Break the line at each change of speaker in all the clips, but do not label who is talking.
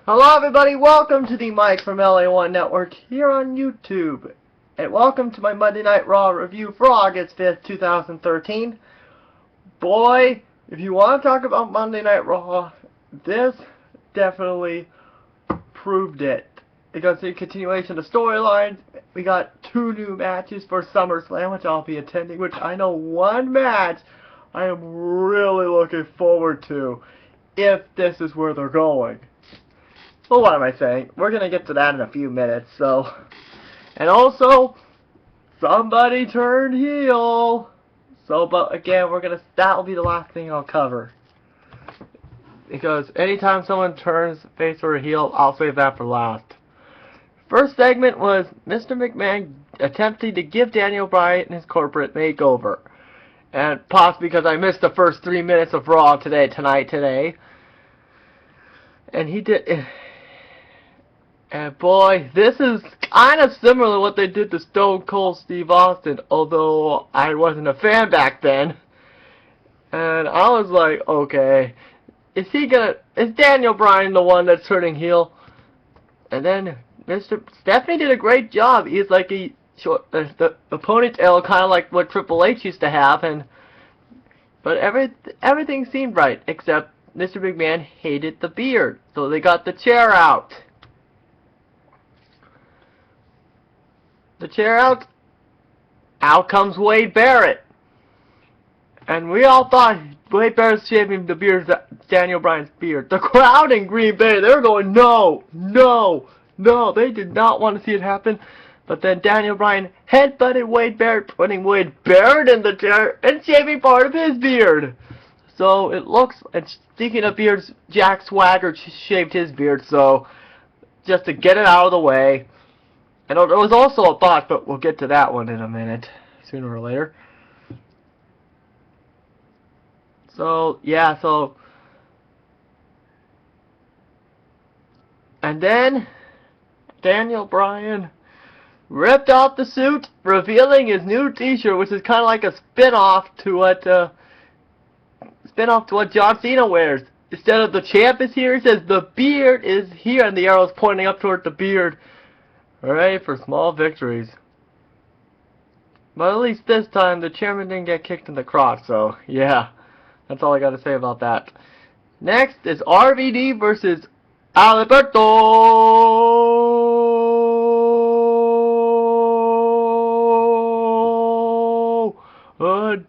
Hello everybody, welcome to the Mike from LA1 Network here on YouTube. And welcome to my Monday Night Raw review for August 5th, 2013. Boy, if you want to talk about Monday Night Raw, this definitely proved it. Because in continuation of the storyline, we got 2 new matches for SummerSlam, which I'll be attending, which I know one match I am really looking forward to, if this is where they're going. Well, what am I saying? We're going to get to that in a few minutes, so... And also, somebody turned heel. So, but again, that'll be the last thing I'll cover. Because anytime someone turns face or heel, I'll save that for last. First segment was Mr. McMahon attempting to give Daniel Bryan his corporate makeover. And possibly because I missed the first 3 minutes of Raw today. And he did... And boy, this is kind of similar to what they did to Stone Cold Steve Austin, although I wasn't a fan back then. And I was like, okay, is Daniel Bryan the one that's turning heel? And then Stephanie did a great job. He's like the ponytail, kind of like what Triple H used to have, but everything seemed right, except Mr. McMahon hated the beard, so they got the chair out. The chair out comes Wade Barrett. And we all thought Wade Barrett's shaving the beard, Daniel Bryan's beard. The crowd in Green Bay, they were going, no, no, no. They did not want to see it happen. But then Daniel Bryan headbutted Wade Barrett, putting Wade Barrett in the chair and shaving part of his beard. So it looks, and speaking of beards, Jack Swagger shaved his beard, so just to get it out of the way. And there was also a bot, but we'll get to that one in a minute, sooner or later. So, yeah, and then Daniel Bryan ripped off the suit, revealing his new t-shirt, which is kind of like a spin-off to what John Cena wears. Instead of the champ is here, it says the beard is here, and the arrow's pointing up toward the beard. Alright, for small victories. But at least this time, the chairman didn't get kicked in the crotch, so, yeah. That's all I gotta say about that. Next is RVD versus Alberto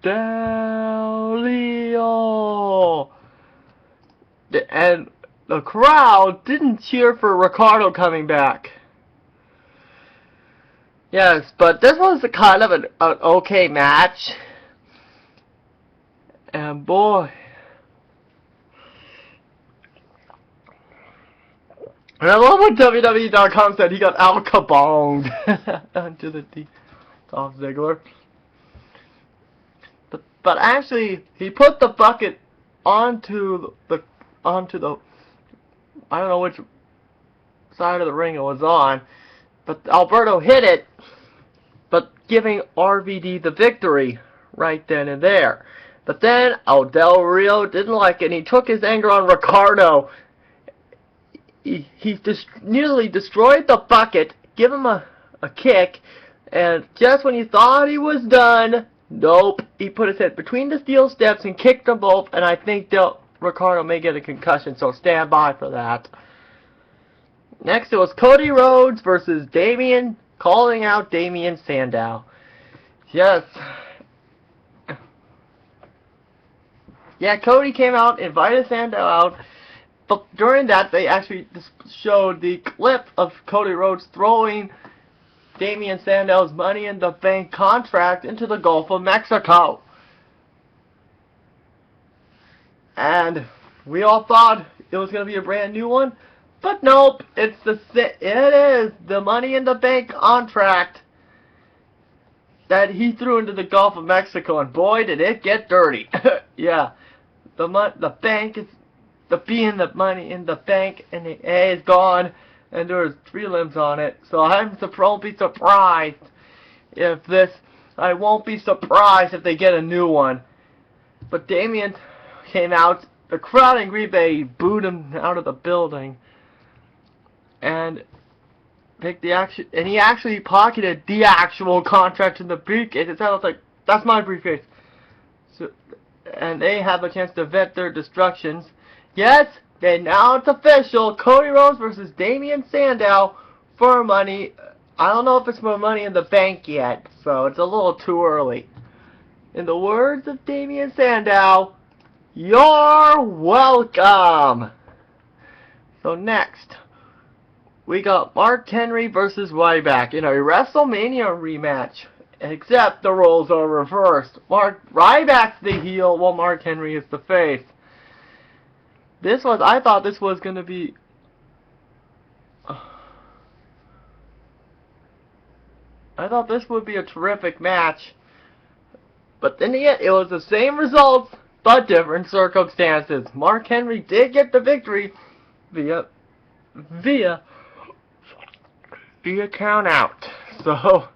Del Rio. And the crowd didn't cheer for Ricardo coming back. Yes, but this was a kind of an okay match. And boy. And I love what WWE.com said he got Al Capone onto the Dolph Ziggler. But actually, he put the bucket onto the I don't know which side of the ring it was on, but Alberto hit it, but giving RVD the victory right then and there. But then Del Rio didn't like it, and he took his anger on Ricardo. He nearly destroyed the bucket, give him a kick, and just when you thought he was done, nope, he put his head between the steel steps and kicked them both, and I think Ricardo may get a concussion, so stand by for that. Next, it was Cody Rhodes versus Damien, calling out Damien Sandow. Yes. Yeah, Cody came out, invited Sandow out, but during that, they actually showed the clip of Cody Rhodes throwing Damien Sandow's Money in the Bank contract into the Gulf of Mexico. And we all thought it was going to be a brand new one, but nope, it is the Money in the Bank contract that he threw into the Gulf of Mexico, and boy, did it get dirty. Yeah, the bank is the B in the Money in the Bank, and the A is gone, and there's 3 limbs on it. So I won't be surprised if they get a new one. But Damien came out. The crowd in Green Bay booed him out of the building. and picked the action, and he actually pocketed the actual contract in the briefcase. It sounds like, that's my briefcase. So, and they have a chance to vet their destructions. Yes, now it's official. Cody Rhodes versus Damien Sandow for money. I don't know if it's for Money in the Bank yet, so it's a little too early. In the words of Damien Sandow, you're welcome. So next, we got Mark Henry versus Ryback in a WrestleMania rematch. Except the roles are reversed. Ryback's the heel while Mark Henry is the face. I thought this was going to be... I thought this would be a terrific match. But in the end, it was the same results, but different circumstances. Mark Henry did get the victory via count out. So,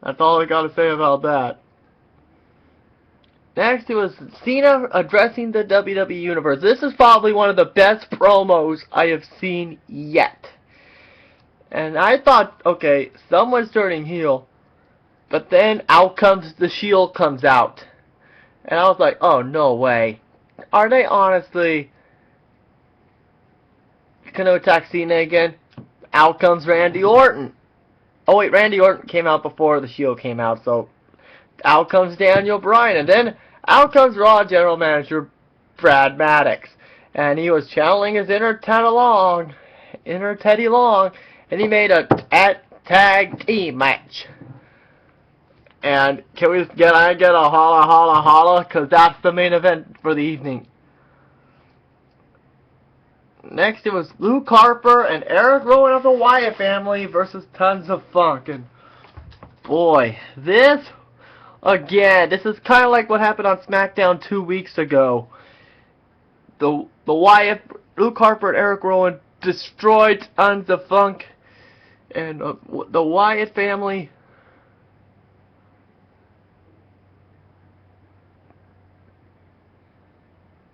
that's all I gotta say about that. Next, it was Cena addressing the WWE Universe. This is probably one of the best promos I have seen yet. And I thought, okay, someone's turning heel. But then out comes the Shield comes out. And I was like, oh, no way. Are they honestly gonna attack Cena again? Out comes Randy Orton. Oh wait, Randy Orton came out before the Shield came out, so out comes Daniel Bryan, and then out comes Raw General Manager Brad Maddox, and he was channeling his inner Teddy Long, and he made a tag team match. And can I get a holla holla holla, because that's the main event for the evening. Next, it was Luke Harper and Eric Rowan of the Wyatt family versus Tons of Funk. And boy, this is kind of like what happened on SmackDown 2 weeks ago. The Wyatt, Luke Harper and Eric Rowan destroyed Tons of Funk, and the Wyatt family.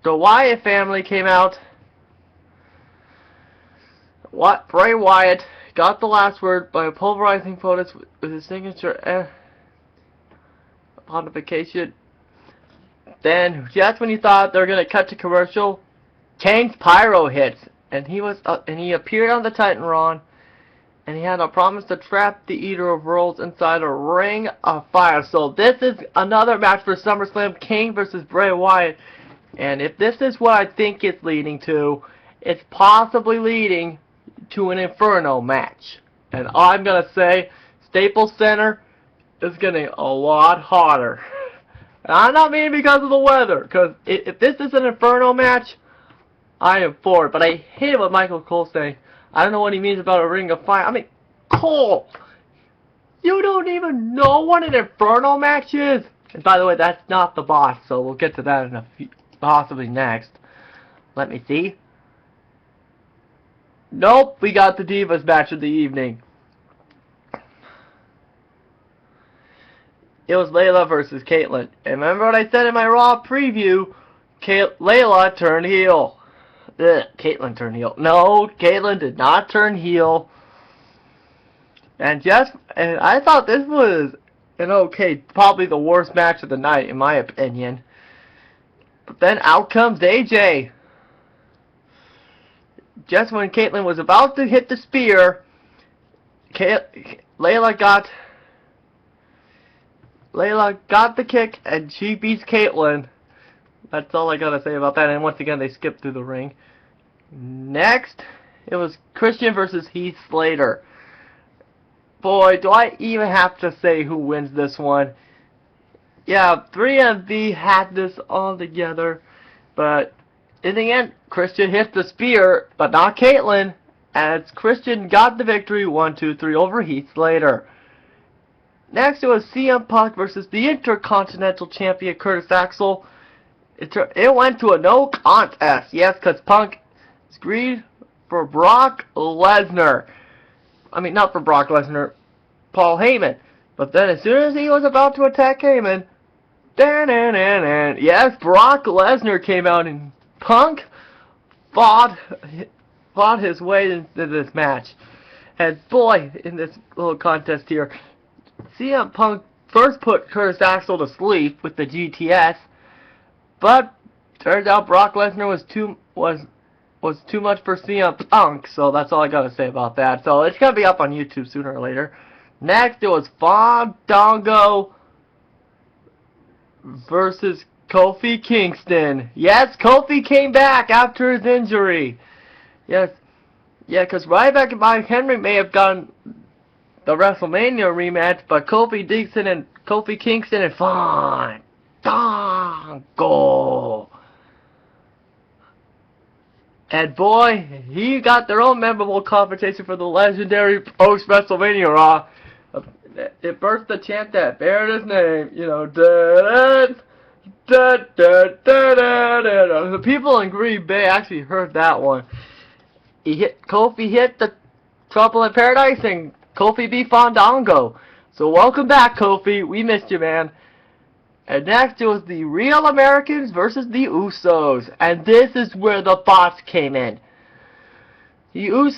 The Wyatt family came out. Bray Wyatt got the last word by a pulverizing photos with his signature pontification. Then, just when you thought they were gonna cut to commercial, Kang's pyro hits, and he appeared on the Titantron, and he had a promise to trap the Eater of Worlds inside a ring of fire. So this is another match for SummerSlam, Kang versus Bray Wyatt, and if this is what I think it's leading to, it's possibly leading to an Inferno match. And I'm going to say Staples Center is getting a lot hotter. And I'm not meaning because of the weather, because if this is an Inferno match, I am for it. But I hate what Michael Cole's saying. I don't know what he means about a ring of fire. I mean, Cole, you don't even know what an Inferno match is? And by the way, that's not the boss, so we'll get to that in possibly next. Let me see. Nope, we got the Divas match of the evening. It was Layla versus Kaitlyn. And remember what I said in my Raw preview? Layla turned heel. Kaitlyn turned heel. No, Kaitlyn did not turn heel. And I thought this was probably the worst match of the night, in my opinion. But then out comes AJ. Just when Kaitlyn was about to hit the spear, Layla got the kick, and she beats Kaitlyn. That's all I gotta say about that. And once again, they skipped through the ring. Next, it was Christian versus Heath Slater. Boy, do I even have to say who wins this one. Yeah, 3MB had this all together, but in the end, Christian hit the spear, but not Kaitlyn, as Christian got the victory 1-2-3 over Heath Slater. Next, it was CM Punk versus the Intercontinental Champion Curtis Axel. It went to a no contest. Yes, because Punk agreed for Brock Lesnar. I mean, not for Brock Lesnar, Paul Heyman. But then as soon as he was about to attack Heyman, yes, Brock Lesnar came out and Punk fought fought his way into this match. And boy, in this little contest here, CM Punk first put Curtis Axel to sleep with the GTS, but turns out Brock Lesnar was too much for CM Punk, so that's all I gotta say about that. So it's gonna be up on YouTube sooner or later. Next, it was Fandango versus Kofi Kingston. Yes, Kofi came back after his injury. Yes, yeah, because Ryback and Mike Henry may have gotten the WrestleMania rematch, but Kofi Kingston and Fandango. And boy, he got their own memorable confrontation for the legendary post-WrestleMania Raw. It burst the chant that bared his name, you know, the people in Green Bay actually heard that one. Kofi hit the Trouble in Paradise, and Kofi beat Fandango. So welcome back, Kofi. We missed you, man. And next it was the Real Americans versus the Usos. And this is where the bots came in. During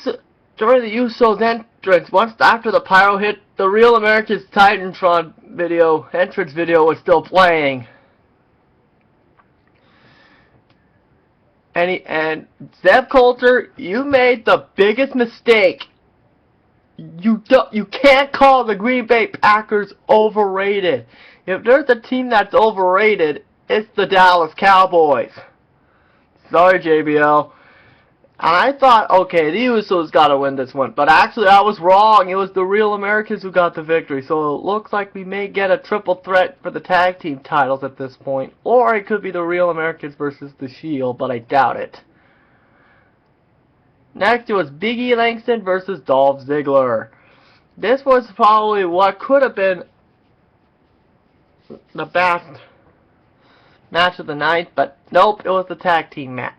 the Usos entrance, once after the pyro hit, the Real Americans Titantron entrance video was still playing. And Zeb Coulter, you made the biggest mistake. You can't call the Green Bay Packers overrated. If there's a team that's overrated, it's the Dallas Cowboys. Sorry, JBL. And I thought, okay, the Usos got to win this one. But actually, I was wrong. It was the Real Americans who got the victory. So it looks like we may get a triple threat for the tag team titles at this point. Or it could be the Real Americans versus the Shield, but I doubt it. Next, it was Big E Langston versus Dolph Ziggler. This was probably what could have been the best match of the night, but nope, it was the tag team match.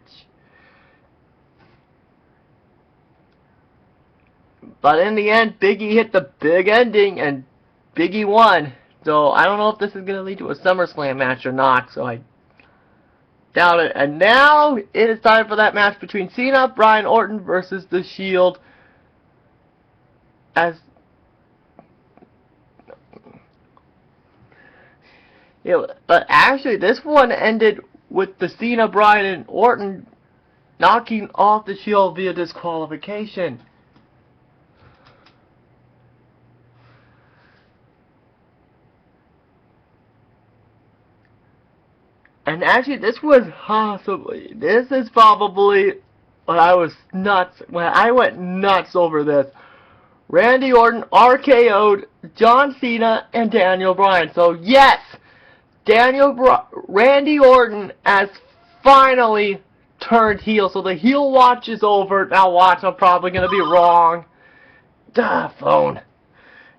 But in the end, Big E hit the big ending, and Big E won. So I don't know if this is going to lead to a SummerSlam match or not, so I doubt it. And now it is time for that match between Cena, Bryan Orton versus The Shield. But actually, this one ended with the Cena, Bryan, and Orton knocking off The Shield via disqualification. And actually, this is probably when I went nuts over this. Randy Orton RKO'd John Cena and Daniel Bryan. So yes, Randy Orton has finally turned heel. So the heel watch is over. Now watch, I'm probably going to be wrong. Phone.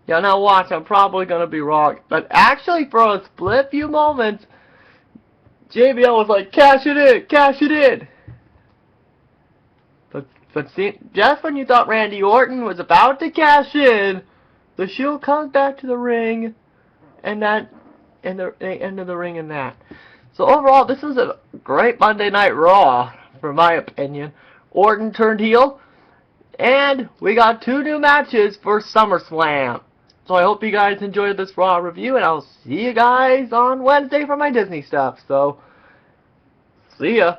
Yeah, now watch, I'm probably going to be wrong. But actually, for a split few moments, JBL was like, cash it in. But see, just when you thought Randy Orton was about to cash in, the Shield comes back to the ring, and they enter the ring in that. So overall, this is a great Monday Night Raw, for my opinion. Orton turned heel, and we got 2 new matches for SummerSlam. So I hope you guys enjoyed this Raw review, and I'll see you guys on Wednesday for my Disney stuff. So, see ya.